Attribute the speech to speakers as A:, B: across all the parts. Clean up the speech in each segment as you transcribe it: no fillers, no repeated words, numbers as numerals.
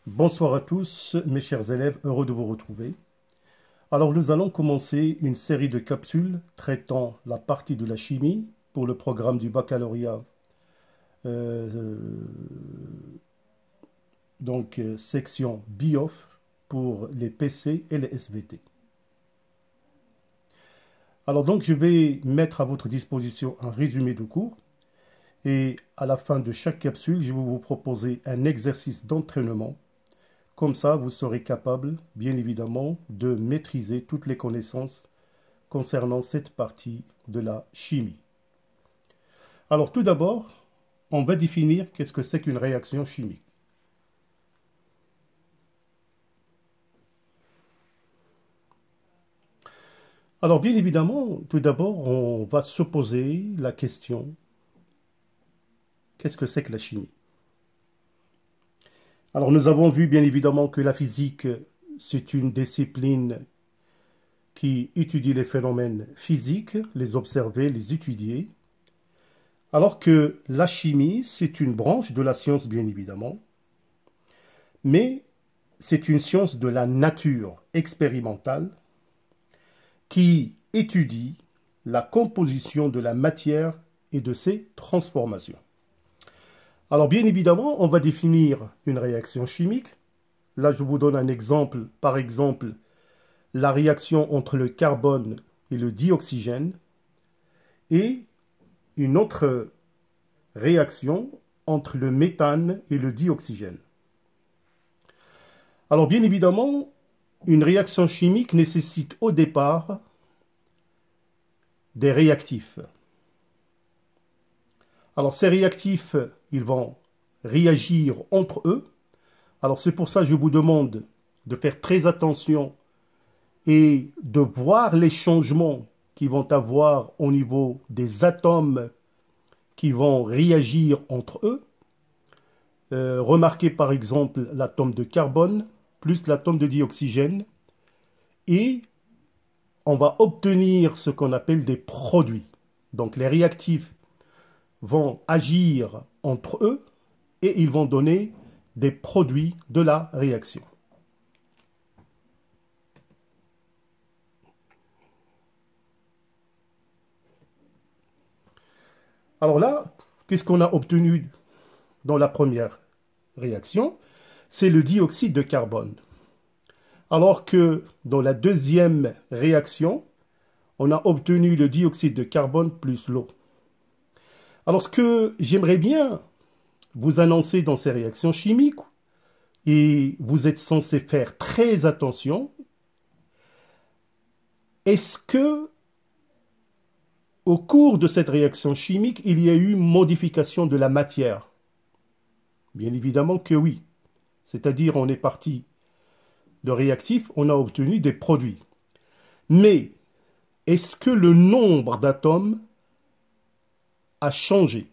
A: Bonsoir à tous, mes chers élèves, heureux de vous retrouver. Alors, nous allons commencer une série de capsules traitant la partie de la chimie pour le programme du baccalauréat, section BIOF pour les PC et les SVT. Alors donc, je vais mettre à votre disposition un résumé du cours et à la fin de chaque capsule, je vais vous proposer un exercice d'entraînement. Comme ça, vous serez capable, bien évidemment, de maîtriser toutes les connaissances concernant cette partie de la chimie. Alors, tout d'abord, on va définir qu'est-ce que c'est qu'une réaction chimique. Alors, bien évidemment, tout d'abord, on va se poser la question, qu'est-ce que c'est que la chimie? Alors, nous avons vu, bien évidemment, que la physique, c'est une discipline qui étudie les phénomènes physiques, les observer, les étudier, alors que la chimie, c'est une branche de la science, bien évidemment, mais c'est une science de la nature expérimentale qui étudie la composition de la matière et de ses transformations. Alors, bien évidemment, on va définir une réaction chimique. Là, je vous donne un exemple, par exemple, la réaction entre le carbone et le dioxygène, et une autre réaction entre le méthane et le dioxygène. Alors, bien évidemment, une réaction chimique nécessite au départ des réactifs. Alors, ces réactifs, ils vont réagir entre eux. Alors, c'est pour ça que je vous demande de faire très attention et de voir les changements qui vont avoir au niveau des atomes qui vont réagir entre eux. Remarquez par exemple l'atome de carbone plus l'atome de dioxygène et on va obtenir ce qu'on appelle des produits. Donc les réactifs vont agir entre eux et ils vont donner des produits de la réaction. Alors là, qu'est-ce qu'on a obtenu dans la première réaction? C'est le dioxyde de carbone. Alors que dans la deuxième réaction, on a obtenu le dioxyde de carbone plus l'eau. Alors ce que j'aimerais bien vous annoncer dans ces réactions chimiques, et vous êtes censé faire très attention, est-ce que au cours de cette réaction chimique, il y a eu modification de la matière? Bien évidemment que oui. C'est-à-dire, on est parti de réactifs, on a obtenu des produits. Mais, est-ce que le nombre d'atomes a changé?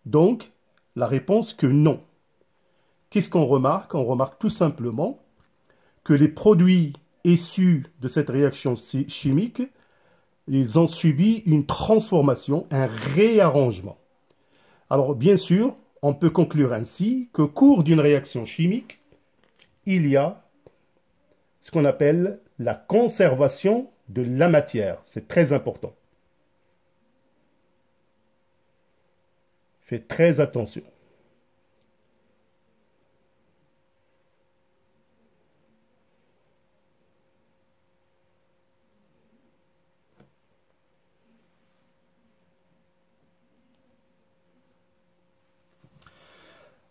A: Donc, la réponse que non. Qu'est-ce qu'on remarque? On remarque tout simplement que les produits issus de cette réaction chimique, ils ont subi une transformation, un réarrangement. Alors, bien sûr, on peut conclure ainsi qu'au cours d'une réaction chimique, il y a ce qu'on appelle la conservation de la matière. C'est très important. Faites très attention.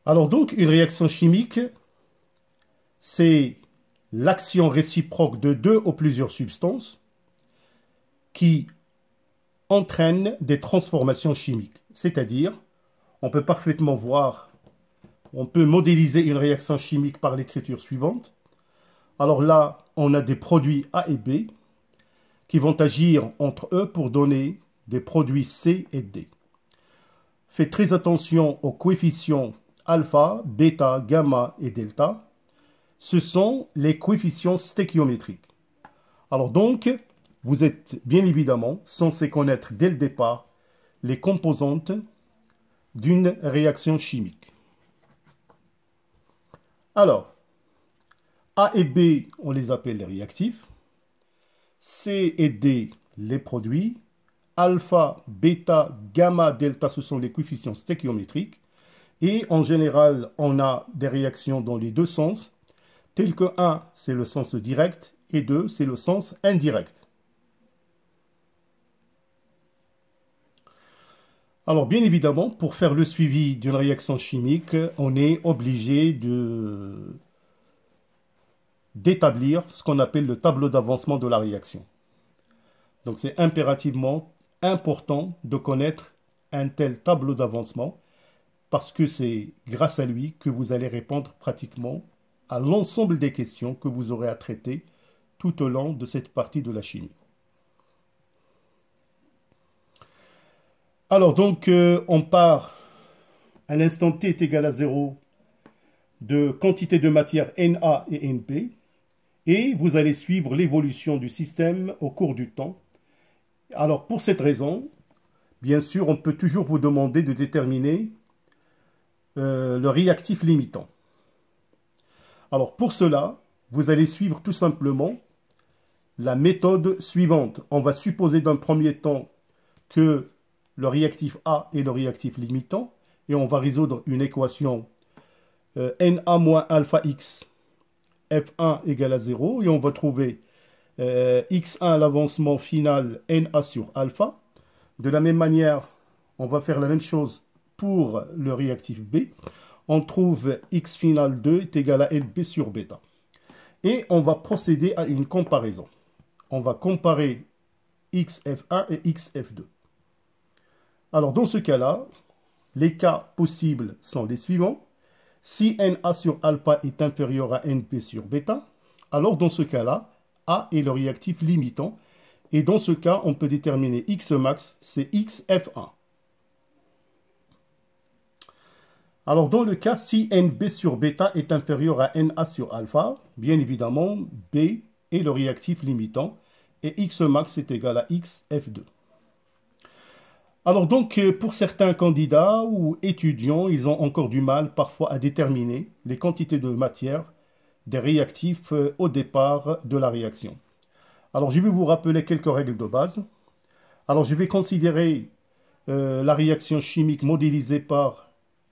A: Alors donc, une réaction chimique, c'est l'action réciproque de deux ou plusieurs substances qui entraînent des transformations chimiques. C'est-à-dire, on peut parfaitement voir, on peut modéliser une réaction chimique par l'écriture suivante. Alors là, on a des produits A et B qui vont agir entre eux pour donner des produits C et D. Faites très attention aux coefficients alpha, bêta, gamma et delta. Ce sont les coefficients stéchiométriques. Alors donc, vous êtes bien évidemment censé connaître dès le départ les composantes d'une réaction chimique. Alors, A et B, on les appelle les réactifs. C et D, les produits. Alpha, bêta, gamma, delta, ce sont les coefficients stéchiométriques. Et en général, on a des réactions dans les deux sens, tels que 1, c'est le sens direct, et 2, c'est le sens indirect. Alors, bien évidemment, pour faire le suivi d'une réaction chimique, on est obligé d'établir ce qu'on appelle le tableau d'avancement de la réaction. Donc, c'est impérativement important de connaître un tel tableau d'avancement parce que c'est grâce à lui que vous allez répondre pratiquement à l'ensemble des questions que vous aurez à traiter tout au long de cette partie de la chimie. Alors donc, on part à l'instant t est égal à 0 de quantité de matière Na et Np, et vous allez suivre l'évolution du système au cours du temps. Alors pour cette raison, bien sûr, on peut toujours vous demander de déterminer le réactif limitant. Alors pour cela, vous allez suivre tout simplement la méthode suivante. On va supposer d'un premier temps que le réactif A est le réactif limitant, et on va résoudre une équation Na moins alpha x F1 égale à 0, et on va trouver x1 l'avancement final Na sur alpha. De la même manière, on va faire la même chose pour le réactif B. On trouve x final 2 est égal à Lb sur bêta. Et on va procéder à une comparaison. On va comparer xF1 et xF2. Alors dans ce cas-là, les cas possibles sont les suivants. Si Na sur alpha est inférieur à Np sur bêta, alors dans ce cas-là, A est le réactif limitant. Et dans ce cas, on peut déterminer X max, c'est xF1. Alors dans le cas, si Nb sur bêta est inférieur à Na sur alpha, bien évidemment, B est le réactif limitant. Et X max est égal à xF2. Alors donc, pour certains candidats ou étudiants, ils ont encore du mal parfois à déterminer les quantités de matière des réactifs au départ de la réaction. Alors je vais vous rappeler quelques règles de base. Alors je vais considérer la réaction chimique modélisée par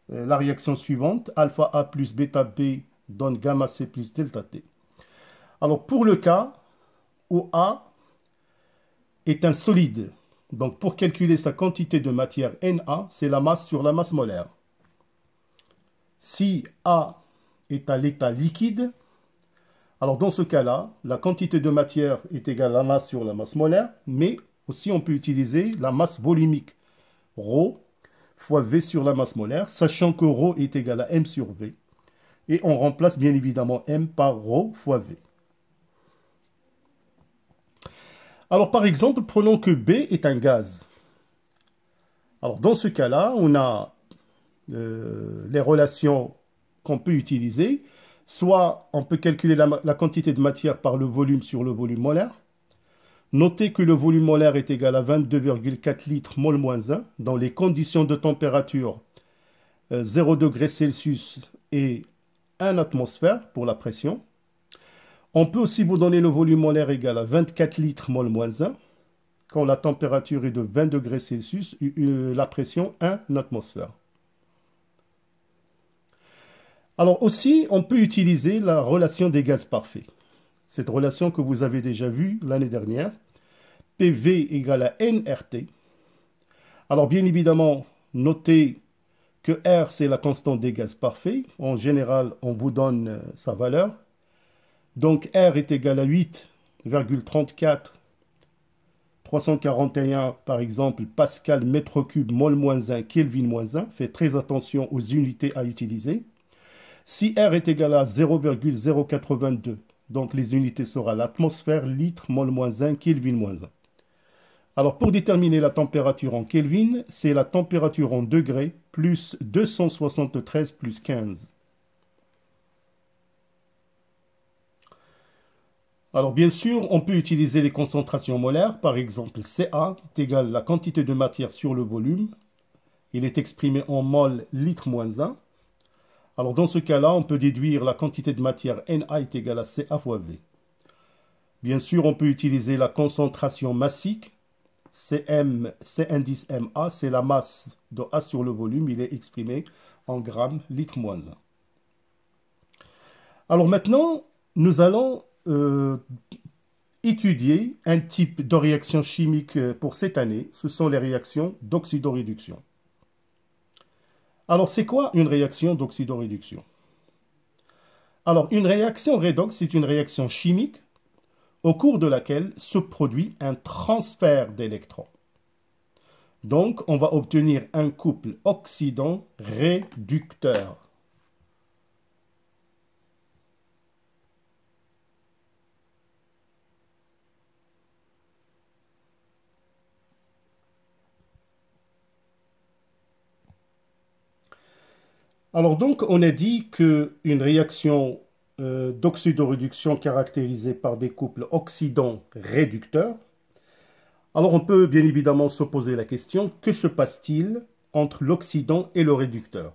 A: la réaction suivante. Alpha A plus bêta B donne gamma C plus delta T. Alors pour le cas où A est un solide, donc pour calculer sa quantité de matière Na, c'est la masse sur la masse molaire. Si A est à l'état liquide, alors dans ce cas-là, la quantité de matière est égale à la masse sur la masse molaire, mais aussi on peut utiliser la masse volumique, ρ fois V sur la masse molaire, sachant que ρ est égal à M sur V. Et on remplace bien évidemment M par ρ fois V. Alors par exemple, prenons que B est un gaz. Alors dans ce cas-là, on a les relations qu'on peut utiliser. Soit on peut calculer la quantité de matière par le volume sur le volume molaire. Notez que le volume molaire est égal à 22,4 litres mol moins 1 dans les conditions de température 0 degré Celsius et 1 atmosphère pour la pression. On peut aussi vous donner le volume molaire égal à 24 litres mol moins 1 quand la température est de 20 degrés Celsius et la pression 1 atmosphère. Alors aussi, on peut utiliser la relation des gaz parfaits. Cette relation que vous avez déjà vue l'année dernière. PV égale à nRT. Alors bien évidemment, notez que R c'est la constante des gaz parfaits. En général, on vous donne sa valeur. Donc R est égal à 8,34 341 par exemple pascal mètre cube mol moins 1 Kelvin moins 1. Faites très attention aux unités à utiliser. Si R est égal à 0,082, donc les unités seront l'atmosphère, litre, mol moins 1, Kelvin moins 1. Alors pour déterminer la température en Kelvin, c'est la température en degrés plus 273 plus 15. Alors bien sûr, on peut utiliser les concentrations molaires, par exemple Ca est égal à la quantité de matière sur le volume. Il est exprimé en mol litre moins 1. Alors dans ce cas-là, on peut déduire la quantité de matière Na est égale à Ca fois V. Bien sûr, on peut utiliser la concentration massique. Cm, C indice Ma, c'est la masse de A sur le volume, il est exprimé en grammes litre moins 1. Alors maintenant, nous allons étudier un type de réaction chimique pour cette année. Ce sont les réactions d'oxydoréduction. Alors, c'est quoi une réaction d'oxydoréduction? Alors, une réaction redox, c'est une réaction chimique au cours de laquelle se produit un transfert d'électrons. Donc, on va obtenir un couple oxydant-réducteur. Alors donc, on a dit qu'une réaction d'oxydoréduction caractérisée par des couples oxydant-réducteurs. Alors on peut bien évidemment se poser la question, que se passe-t-il entre l'oxydant et le réducteur?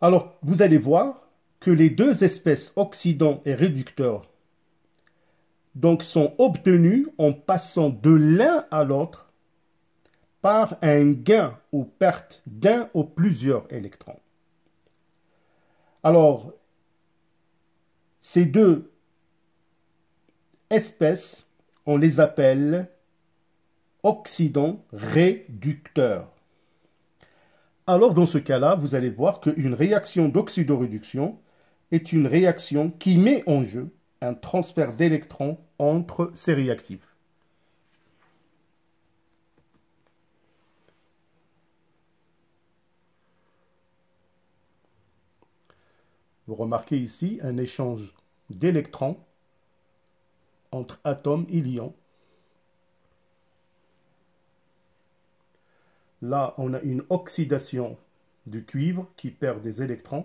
A: Alors, vous allez voir que les deux espèces oxydant et réducteur donc, sont obtenues en passant de l'un à l'autre par un gain ou perte d'un ou plusieurs électrons. Alors, ces deux espèces, on les appelle oxydants-réducteurs. Alors, dans ce cas-là, vous allez voir qu'une réaction d'oxydoréduction est une réaction qui met en jeu un transfert d'électrons entre ces réactifs. Vous remarquez ici un échange d'électrons entre atomes et ions. Là, on a une oxydation du cuivre qui perd des électrons.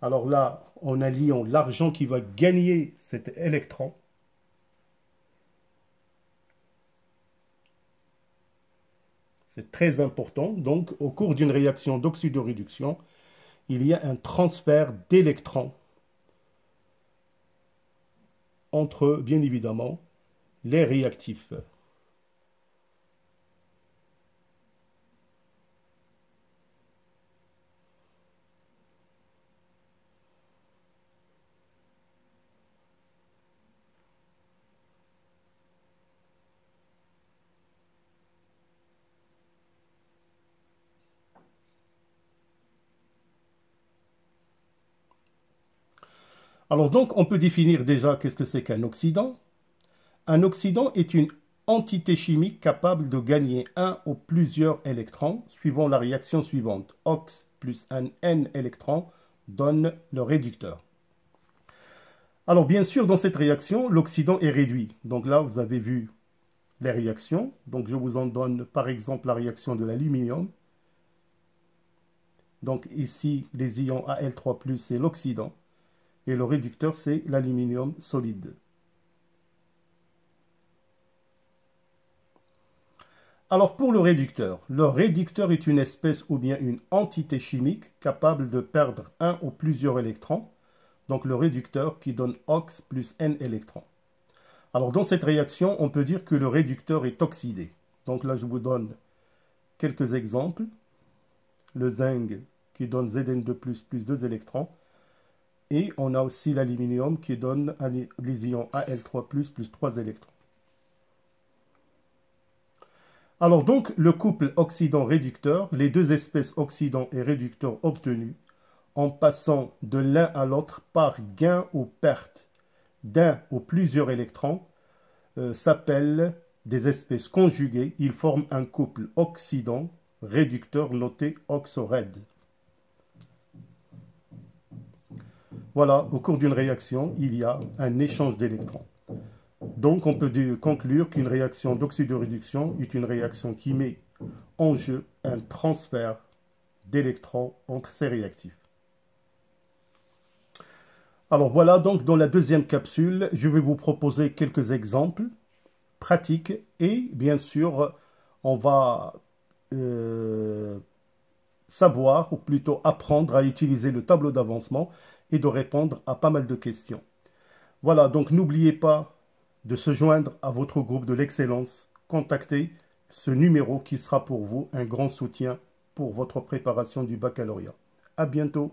A: Alors là, on a l'ion, l'argent qui va gagner cet électron. C'est très important. Donc, au cours d'une réaction d'oxydoréduction, il y a un transfert d'électrons entre, bien évidemment, les réactifs. Alors donc, on peut définir déjà qu'est-ce que c'est qu'un oxydant. Un oxydant est une entité chimique capable de gagner un ou plusieurs électrons, suivant la réaction suivante. Ox plus un N électron donne le réducteur. Alors bien sûr, dans cette réaction, l'oxydant est réduit. Donc là, vous avez vu les réactions. Donc je vous en donne par exemple la réaction de l'aluminium. Donc ici, les ions Al3+, c'est l'oxydant. Et le réducteur, c'est l'aluminium solide. Alors pour le réducteur est une espèce ou bien une entité chimique capable de perdre un ou plusieurs électrons. Donc le réducteur qui donne OX plus N électrons. Alors dans cette réaction, on peut dire que le réducteur est oxydé. Donc là, je vous donne quelques exemples. Le zinc qui donne Zn2+, plus 2 électrons. Et on a aussi l'aluminium qui donne les ions Al3+, plus 3 électrons. Alors donc, le couple oxydant-réducteur, les deux espèces oxydant et réducteur obtenues, en passant de l'un à l'autre par gain ou perte d'un ou plusieurs électrons, s'appellent des espèces conjuguées. Ils forment un couple oxydant-réducteur noté oxored. Voilà, au cours d'une réaction, il y a un échange d'électrons. Donc, on peut conclure qu'une réaction d'oxydoréduction est une réaction qui met en jeu un transfert d'électrons entre ces réactifs. Alors voilà, donc dans la deuxième capsule, je vais vous proposer quelques exemples pratiques et bien sûr, on va savoir, ou plutôt apprendre à utiliser le tableau d'avancement et de répondre à pas mal de questions. Voilà, donc n'oubliez pas de se joindre à votre groupe de l'excellence. Contactez ce numéro qui sera pour vous un grand soutien pour votre préparation du baccalauréat. À bientôt.